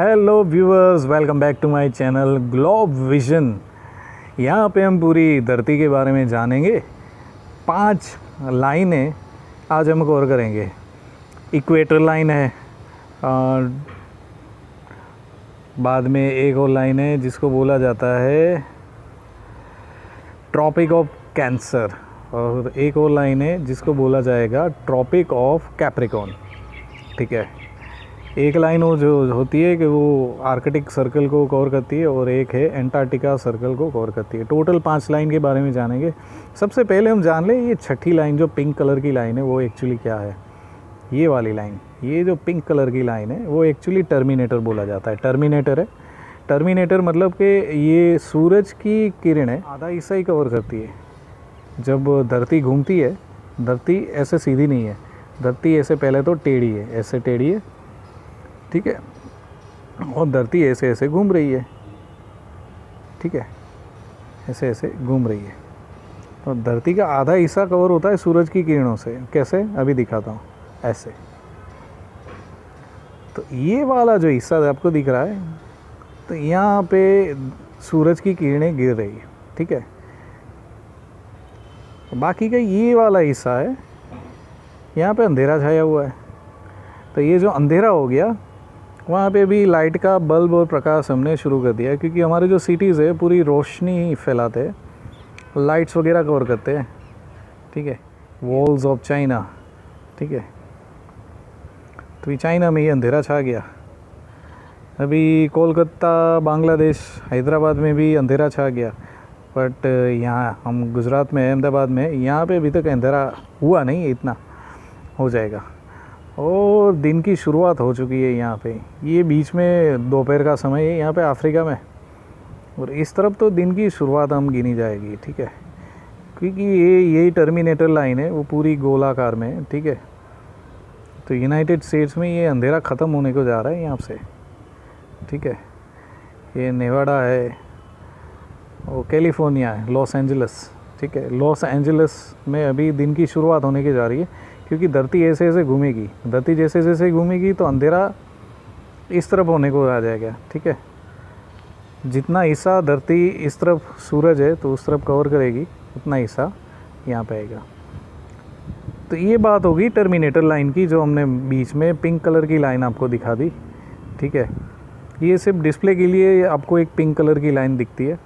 Hello viewers, welcome back to my channel Globe Vision. यहाँ पे हम पूरी धरती के बारे में जानेंगे। 5 लाइनें आज हम कवर करेंगे। इक्वेटर लाइन है, और बाद में एक और लाइन है जिसको बोला जाता है ट्रॉपिक ऑफ कैंसर, और एक और लाइन है जिसको बोला जाएगा ट्रॉपिक ऑफ कैप्रिकॉर्न। ठीक है, एक लाइन वो जो होती है कि वो आर्कटिक सर्कल को कवर करती है, और एक है एंटार्क्टिका सर्कल को कवर करती है। टोटल 5 लाइन के बारे में जानेंगे। सबसे पहले हम जान लें ये छठी लाइन जो पिंक कलर की लाइन है वो एक्चुअली क्या है। ये वाली लाइन, ये जो पिंक कलर की लाइन है वो एक्चुअली टर्मिनेटर बोला जाता है। टर्मिनेटर है। टर्मिनेटर मतलब कि ये सूरज की किरणें आधा हिस्सा ही कवर करती है। जब धरती घूमती है, धरती ऐसे सीधी नहीं है, धरती ऐसे पहले तो टेढ़ी है, ऐसे टेढ़ी है, ठीक है, और धरती ऐसे ऐसे घूम रही है, ठीक है, ऐसे ऐसे घूम रही है। और धरती का आधा हिस्सा कवर होता है सूरज की किरणों से। कैसे, अभी दिखाता हूँ। ऐसे, तो ये वाला जो हिस्सा आपको दिख रहा है, तो यहाँ पे सूरज की किरणें गिर रही है, ठीक है। बाकी का ये वाला हिस्सा है, यहाँ पे अंधेरा छाया हुआ है। तो ये जो अंधेरा हो गया, वहाँ पे भी लाइट का बल्ब और प्रकाश हमने शुरू कर दिया, क्योंकि हमारे जो सिटीज़ है पूरी रोशनी फैलाते हैं, लाइट्स वगैरह कवर करते हैं, ठीक है। वॉल्स ऑफ चाइना, ठीक है। तो चाइना में ये अंधेरा छा गया। अभी कोलकाता, बांग्लादेश, हैदराबाद में भी अंधेरा छा गया। बट यहाँ हम गुजरात में, अहमदाबाद में, यहाँ पे अभी तक अंधेरा हुआ नहीं, इतना हो जाएगा। और दिन की शुरुआत हो चुकी है यहाँ पे। ये बीच में दोपहर का समय है यहाँ पे अफ्रीका में, और इस तरफ तो दिन की शुरुआत हम गिनी जाएगी, ठीक है। क्योंकि यही टर्मिनेटर लाइन है, वो पूरी गोलाकार में है, ठीक है। तो यूनाइटेड स्टेट्स में ये अंधेरा ख़त्म होने को जा रहा है यहाँ से, ठीक है। ये नेवाडा है, और कैलिफोर्निया है, लॉस एंजल्स, ठीक है। लॉस एंजल्स में अभी दिन की शुरुआत होने की जा रही है, क्योंकि धरती ऐसे ऐसे घूमेगी। धरती जैसे जैसे घूमेगी तो अंधेरा इस तरफ होने को आ जाएगा, ठीक है। जितना हिस्सा धरती इस तरफ सूरज है तो उस तरफ कवर करेगी, उतना हिस्सा यहाँ पे आएगा। तो ये बात होगी टर्मिनेटर लाइन की, जो हमने बीच में पिंक कलर की लाइन आपको दिखा दी, ठीक है। ये सिर्फ डिस्प्ले के लिए आपको एक पिंक कलर की लाइन दिखती है,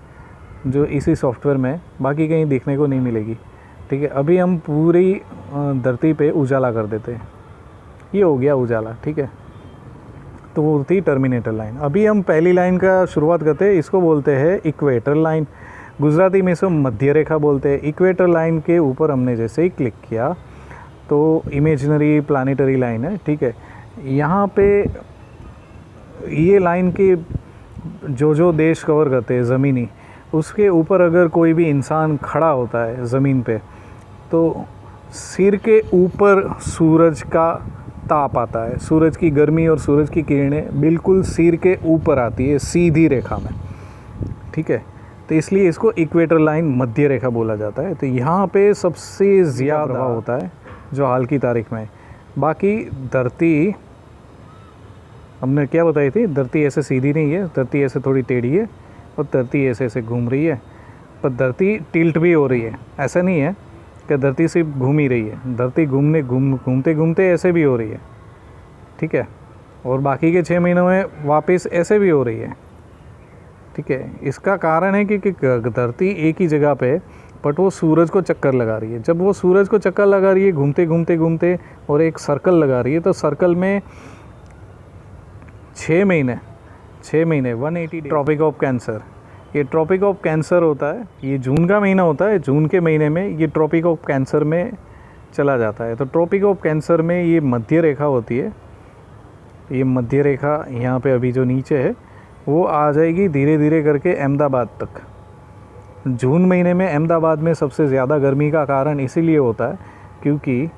जो इसी सॉफ्टवेयर में, बाकी कहीं देखने को नहीं मिलेगी, ठीक है। अभी हम पूरी धरती पे उजाला कर देते हैं। ये हो गया उजाला, ठीक है। तो वो थी टर्मिनेटर लाइन। अभी हम पहली लाइन का शुरुआत करते हैं। इसको बोलते हैं इक्वेटर लाइन, गुजराती में इसको मध्य रेखा बोलते हैं। इक्वेटर लाइन के ऊपर हमने जैसे ही क्लिक किया तो इमेजिनरी प्लानिटरी लाइन है, ठीक है। यहाँ पे ये लाइन के जो देश कवर करते हैं ज़मीनी, उसके ऊपर अगर कोई भी इंसान खड़ा होता है ज़मीन पे, तो सिर के ऊपर सूरज का ताप आता है, सूरज की गर्मी और सूरज की किरणें बिल्कुल सिर के ऊपर आती है, सीधी रेखा में, ठीक है। तो इसलिए इसको इक्वेटर लाइन, मध्य रेखा बोला जाता है। तो यहाँ पे सबसे ज़्यादा प्रभाव होता है जो हाल की तारीख में। बाकी धरती हमने क्या बताई थी, धरती ऐसे सीधी नहीं है, धरती ऐसे थोड़ी टेढ़ी है, और धरती ऐसे ऐसे घूम रही है। पर धरती टिल्ट भी हो रही है, ऐसा नहीं है कि धरती सिर्फ घूम ही रही है। धरती घूमते घूमते ऐसे भी हो रही है, ठीक है। और बाकी के 6 महीनों में वापस ऐसे भी हो रही है, ठीक है। इसका कारण है कि धरती एक ही जगह पे, बट वो सूरज को चक्कर लगा रही है। जब वो सूरज को चक्कर लगा रही है, घूमते घूमते घूमते, और एक सर्कल लगा रही है, तो सर्कल में 6 महीने 180 ट्रॉपिक ऑफ कैंसर। ये ट्रॉपिक ऑफ कैंसर होता है, ये जून का महीना होता है। जून के महीने में ये ट्रॉपिक ऑफ कैंसर में चला जाता है। तो ट्रॉपिक ऑफ कैंसर में ये मध्य रेखा होती है। ये मध्य रेखा यहाँ पे अभी जो नीचे है वो आ जाएगी धीरे धीरे करके अहमदाबाद तक। जून महीने में अहमदाबाद में सबसे ज़्यादा गर्मी का कारण इसीलिए होता है क्योंकि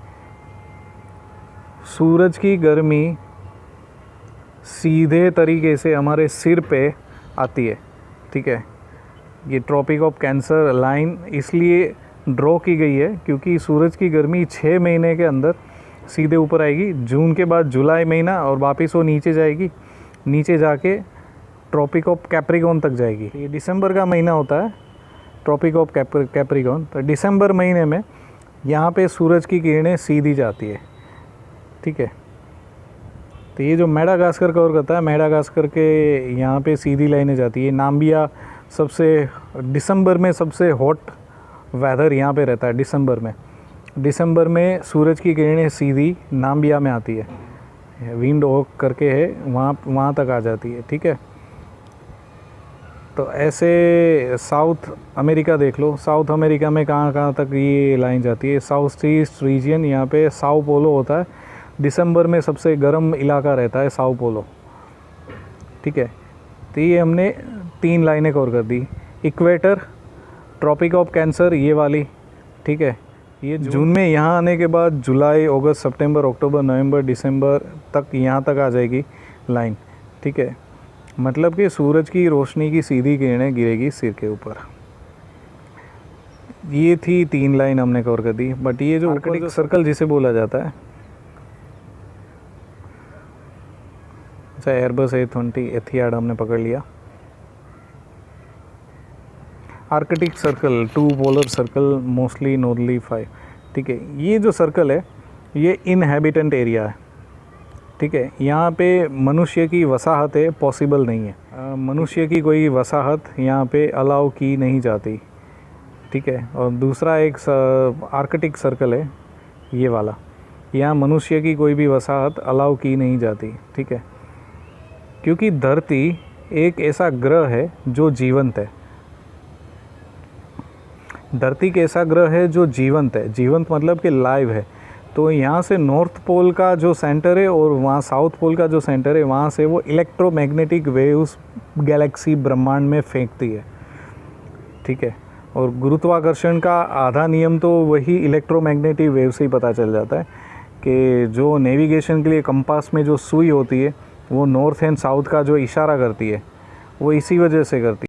सूरज की गर्मी सीधे तरीके से हमारे सिर पे आती है, ठीक है। ये ट्रॉपिक ऑफ कैंसर लाइन इसलिए ड्रॉ की गई है क्योंकि सूरज की गर्मी 6 महीने के अंदर सीधे ऊपर आएगी। जून के बाद जुलाई महीना और वापस वो नीचे जाएगी। नीचे जाके ट्रॉपिक ऑफ कैप्रिकॉर्न तक जाएगी। ये दिसंबर का महीना होता है, ट्रॉपिक ऑफ कैप्रिकॉर्न। तो दिसंबर महीने में यहाँ पे सूरज की किरणें सीधी जाती है, ठीक है। तो ये जो मेडागास्कर कवर करता है, मेडागास्कर के यहाँ पे सीधी लाइनें जाती है। नाम्बिया सबसे दिसंबर में सबसे हॉट वेदर यहाँ पे रहता है। दिसंबर में सूरज की किरणें सीधी नाम्बिया में आती है, विंड ओक करके है, वहाँ तक आ जाती है, ठीक है। तो ऐसे साउथ अमेरिका देख लो, साउथ अमेरिका में कहाँ तक ये लाइन जाती है। साउथ ईस्ट रीजन, यहाँ पे साओ पोलो होता है, दिसंबर में सबसे गर्म इलाका रहता है साओ पोलो, ठीक है। तो ये हमने 3 लाइनें कवर कर दी। इक्वेटर, ट्रॉपिक ऑफ कैंसर ये वाली, ठीक है। ये जून में यहाँ आने के बाद जुलाई, अगस्त, सितंबर, अक्टूबर, नवंबर, दिसंबर तक यहाँ तक आ जाएगी लाइन, ठीक है। मतलब कि सूरज की रोशनी की सीधी किरणें गिरेगी सिर के ऊपर। ये थी 3 लाइन हमने कवर कर दी। बट ये जो आर्कटिक सर्कल जिसे बोला जाता है, अच्छा एयरबस A320 एथियाड हमने पकड़ लिया। Arctic circle, 2 polar circle, mostly northerly 5, ठीक है। ये जो सर्कल है ये इनहैबिटेंट एरिया है, ठीक है। यहाँ पे मनुष्य की वसाहतें पॉसिबल नहीं है। मनुष्य की कोई वसाहत यहाँ पे अलाउ की नहीं जाती, ठीक है। और दूसरा एक आर्कटिक सर्कल है ये वाला, यहाँ मनुष्य की कोई भी वसाहत अलाउ की नहीं जाती, ठीक है। क्योंकि धरती एक ऐसा ग्रह है जो जीवंत है। धरती एक ऐसा ग्रह है जो जीवंत है। जीवंत मतलब कि लाइव है। तो यहाँ से नॉर्थ पोल का जो सेंटर है और वहाँ साउथ पोल का जो सेंटर है, वहाँ से वो इलेक्ट्रोमैग्नेटिक वेव्स गैलेक्सी ब्रह्मांड में फेंकती है, ठीक है। और गुरुत्वाकर्षण का आधा नियम तो वही इलेक्ट्रोमैग्नेटिक वेव से ही पता चल जाता है कि जो नेविगेशन के लिए कंपास में जो सुई होती है वो नॉर्थ एंड साउथ का जो इशारा करती है वो इसी वजह से करती है।